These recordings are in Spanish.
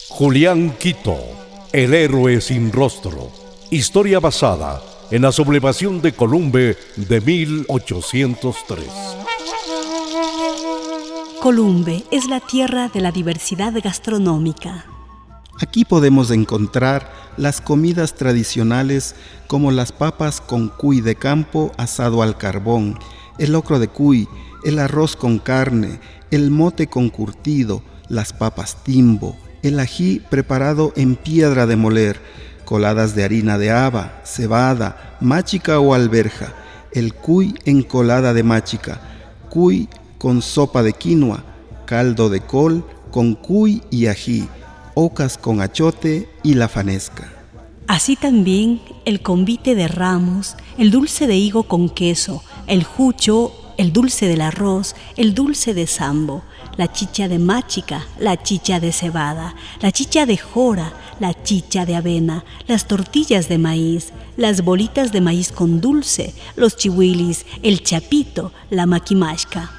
Julián Quito, el héroe sin rostro. Historia basada en la sublevación de Columbe de 1803. Columbe es la tierra de la diversidad gastronómica. Aquí podemos encontrar las comidas tradicionales como las papas con cuy de campo asado al carbón, el locro de cuy, el arroz con carne, el mote con curtido, las papas timbo, el ají preparado en piedra de moler, coladas de harina de haba, cebada, máchica o alberja, el cuy en colada de máchica, cuy con sopa de quinoa, caldo de col con cuy y ají, ocas con achote y la fanesca. Así también el convite de ramos, el dulce de higo con queso, el jucho, el dulce del arroz, el dulce de sambo, la chicha de máchica, la chicha de cebada, la chicha de jora, la chicha de avena, las tortillas de maíz, las bolitas de maíz con dulce, los chihuilis, el chapito, la maquimashka.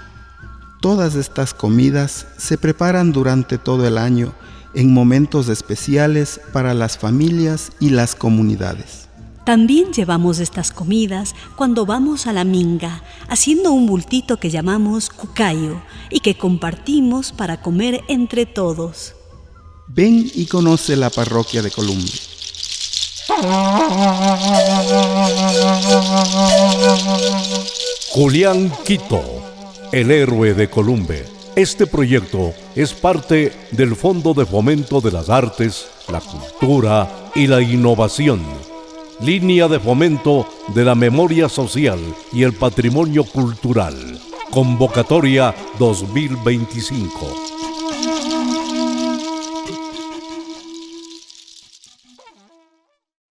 Todas estas comidas se preparan durante todo el año en momentos especiales para las familias y las comunidades. También llevamos estas comidas cuando vamos a la minga, haciendo un bultito que llamamos cucayo y que compartimos para comer entre todos. Ven y conoce la parroquia de Columbe. Julián Quito, el héroe de Columbe. Este proyecto es parte del Fondo de Fomento de las Artes, la Cultura y la Innovación, línea de fomento de la memoria social y el patrimonio cultural, convocatoria 2025.